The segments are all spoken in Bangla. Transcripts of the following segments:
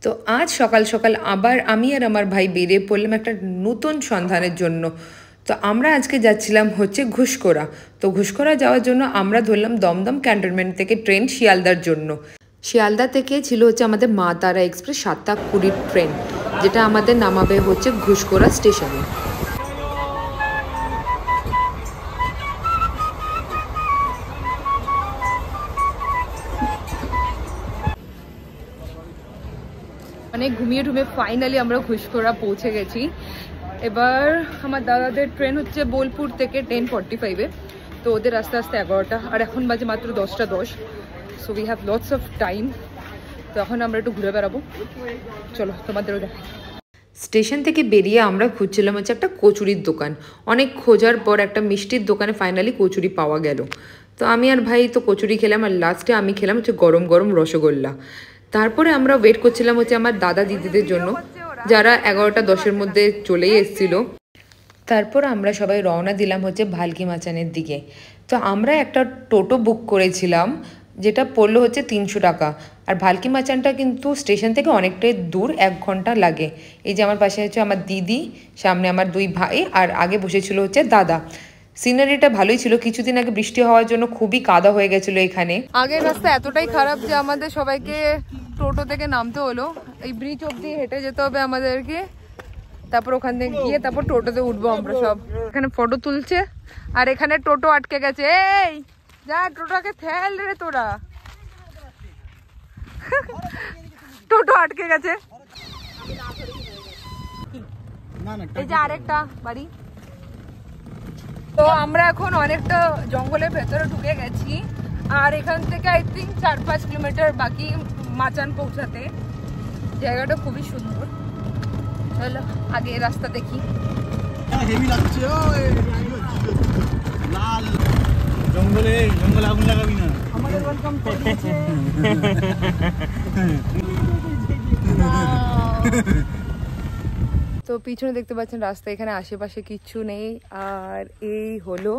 তো আজ সকাল সকাল আবার আমি আর আমার ভাই বেরিয়ে পড়লাম একটা নতুন সন্ধানের জন্য। তো আমরা আজকে যাচ্ছিলাম হচ্ছে ঘুষকোড়া। তো ঘুষকোড়া যাওয়ার জন্য আমরা ধরলাম দমদম ক্যান্টনমেন্ট থেকে ট্রেন শিয়ালদার জন্য। শিয়ালদা থেকে ছিল হচ্ছে আমাদের মা তারা এক্সপ্রেস 7:20 ট্রেন, যেটা আমাদের নামাবে হচ্ছে ঘুষকোড়া স্টেশনে। মানে ঘুমিয়ে ঢুমিয়ে ফাইনালি আমরা ঘুষকোড়া পৌঁছে গেছি। এবার আমার দাদাদের ট্রেন হচ্ছে বোলপুর থেকে 10:45-এ, তো ওদের আস্তে আস্তে 11টা, আর এখন বাজে মাত্র 10:10। So we have lots of time. তো এখন আমরা একটু ঘুরে বেড়াবো, চলো তোমাদেরও দেখাই। স্টেশন থেকে বেরিয়ে আমরা খুঁজছিলাম হচ্ছে একটা কচুরির দোকান। অনেক খোঁজার পর একটা মিষ্টির দোকানে ফাইনালি কচুরি পাওয়া গেল। তো আমি আর ভাই তো কচুরি খেলাম, আর লাস্টে আমি খেলাম হচ্ছে গরম গরম রসগোল্লা। তারপরে আমরা ওয়েট করছিলাম হচ্ছে আমার দাদা দিদিদের জন্য, যারা 11:10-এর মধ্যে চলেই এসেছিল। তারপর আমরা সবাই রওনা দিলাম হচ্ছে ভালকি মাচানের দিকে। তো আমরা একটা টোটো বুক করেছিলাম, যেটা পড়লো হচ্ছে 300 টাকা। আর ভালকি মাচানটা কিন্তু স্টেশন থেকে অনেকটাই দূর, 1 ঘন্টা লাগে। এই যে আমার পাশে হচ্ছে আমার দিদি, সামনে আমার 2 ভাই, আর আগে বসেছিল হচ্ছে দাদা। সিনারিটা ভালোই ছিল। কিছুদিন আগে বৃষ্টি হওয়ার জন্য খুবই কাদা হয়ে গেছিলো এখানে। আগের রাস্তা এতটাই খারাপ যে আমাদের সবাইকে টোটো থেকে নামতে হলো। এই ব্রিজ অব্দি হেঁটে যেতে হবে আমাদেরকে, তারপর ওখান থেকে গিয়ে তারপর টোটোতে উঠবো আমরা সব। এখানে ফটো তুলছে, আর এখানে টোটো আটকে গেছে। এই যা, টোটোকে ঠেল রে তোরা। টোটো আটকে গেছে। এই যে আরেকটা বাড়ি। তো আমরা এখন অনেকটা জঙ্গলের ভেতরে ঢুকে গেছি, আর এখান থেকে আই থিঙ্ক 4-5 কিলোমিটার বাকি মাচান পৌঁছাতে। জায়গাটা খুবই সুন্দর। চলো আগে রাস্তা দেখি। জঙ্গল আগুন লাগাবি না, আমাদের ওয়েলকাম করে দিয়েছে। তো পিছনে দেখতে পাচ্ছেন রাস্তা, এখানে আশেপাশে কিচ্ছু নেই। আর এই হলো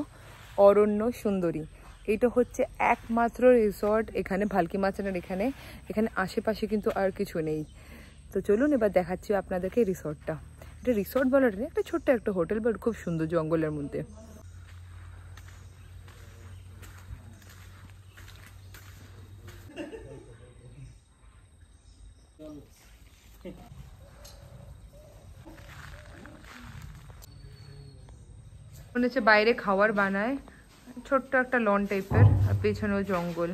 অরণ্য সুন্দরী। এইটা হচ্ছে একমাত্র রিসর্ট এখানে ভালকি মাচানের এখানে। এখানে আশেপাশে কিন্তু আর কিছু নেই। তো চলুন এবার দেখাচ্ছি আপনাদেরকে রিসর্টটা। এটা রিসর্ট বলাটা নেই, একটা ছোট্ট একটা হোটেল, বাট খুব সুন্দর জঙ্গলের মধ্যে। মনে হচ্ছে বাইরে খাবার বানায়। ছোট্ট একটা লন টাইপের, আর পেছনেও জঙ্গল।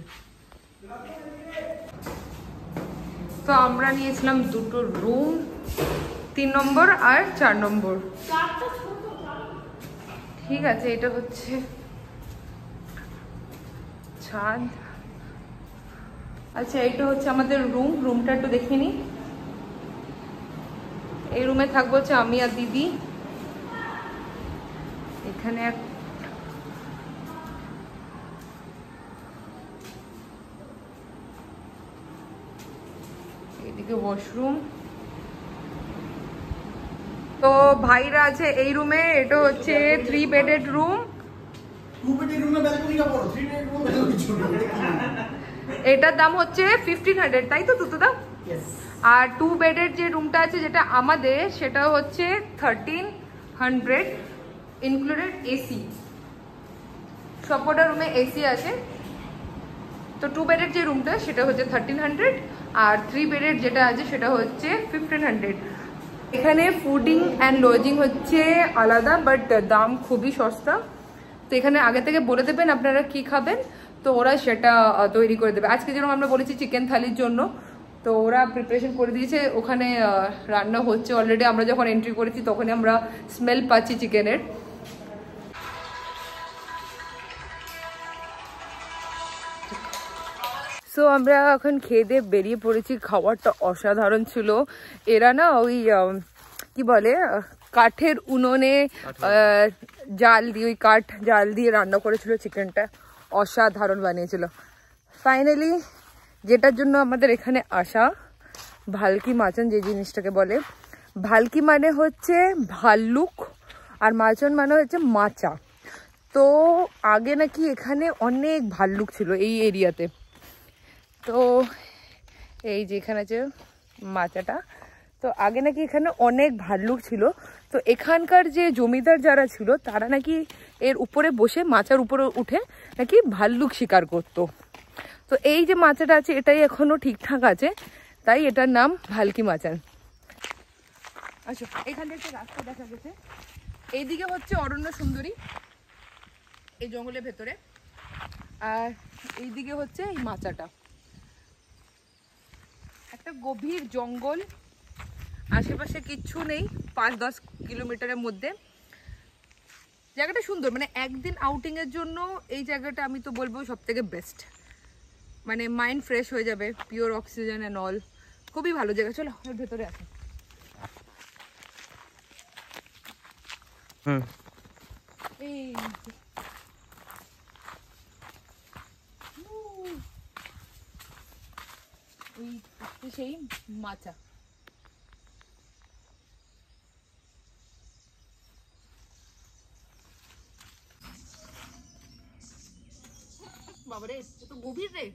তো আমরা নিয়েছিলাম 2টো রুম, 3 নম্বর আর 4 নম্বর। ঠিক আছে, এটা হচ্ছে ছাদ। আচ্ছা, এটা হচ্ছে আমাদের রুম। রুমটা একটু দেখে নি। এই রুমে থাকবো হচ্ছে আমি আর দিদি। এখানে এদিকে ওয়াশরুম। তো ভাইরা আছে এই রুমে। এটা হচ্ছে 3 বেডেড রুম। এটার দাম হচ্ছে 1500, তাই তো তুতুদা? আর 2 বেডের যে রুমটা আছে যেটা আমাদের, সেটা হচ্ছে 1300 ইনক্লুডেড এসি। সবকটা রুমে এসি আছে। তো 2 বেডের যে রুমটা সেটা হচ্ছে 1300, আর 3 বেডের যেটা আছে সেটা হচ্ছে 1500। এখানে ফুডিং অ্যান্ড লজিং হচ্ছে আলাদা, বাট দাম খুবই সস্তা। তো এখানে আগে থেকে বলে দেবেন আপনারা কি খাবেন, তো ওরা সেটা তৈরি করে দেবে। আজকে যেরকম আমরা বলেছি চিকেন থালির জন্য, তো ওরা প্রিপারেশন করে দিয়েছে। ওখানে রান্না হচ্ছে অলরেডি। আমরা যখন এন্ট্রি করেছি তখনই আমরা স্মেল পাচ্ছি চিকেনের। সো আমরা এখন খেয়ে দিয়ে বেরিয়ে পড়েছি। খাবারটা অসাধারণ ছিল। এরা না ওই কি বলে, কাঠের উনুনে জাল দিয়ে, ওই কাঠ জাল দিয়ে রান্না করেছিল চিকেনটা। অসাধারণ বানিয়েছিল। ফাইনালি যেটার জন্য আমাদের এখানে আসা, ভালকি মাচান যে জিনিসটাকে বলে, ভালকি মানে হচ্ছে ভাল্লুক, আর মাচান মানে হচ্ছে মাচা। তো আগে নাকি এখানে অনেক ভাল্লুক ছিল এই এরিয়াতে। তো এই যে এখানে আছে মাচাটা। তো আগে নাকি এখানে অনেক ভাল্লুক ছিল, তো এখানকার যে জমিদার যারা ছিল তারা নাকি এর উপরে বসে মাচার উপরে উঠে নাকি ভাল্লুক শিকার করতো। তো এই যে মাচাটা আছে এটাই এখনো ঠিকঠাক আছে, তাই এটার নাম ভালকি মাচান। আচ্ছা, এখান থেকে রাস্তা দেখা গেছে, এইদিকে হচ্ছে অরণ্য সুন্দরী এই জঙ্গলের ভেতরে, আর এইদিকে হচ্ছে এই মাচাটা। একটা গভীর জঙ্গল, আশেপাশে কিচ্ছু নেই, 5-10 কিলোমিটারের মধ্যে। জায়গাটা সুন্দর, মানে একদিন আউটিং এর জন্য এই জায়গাটা আমি তো বলবো সব থেকে বেস্ট। মানে মাইন্ড ফ্রেশ হয়ে যাবে, পিওর অক্সিজেন অ্যান্ড অল, খুবই ভালো জায়গা। চলো এর ভেতরে আসো। এই সেই মাচা। বাবারে, এত গভীর রে।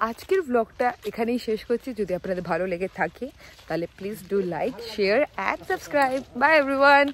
আজকের ব্লগটা এখানেই শেষ করছি। যদি আপনাদের ভালো লেগে থাকে তাহলে please do like, share and subscribe. By everyone.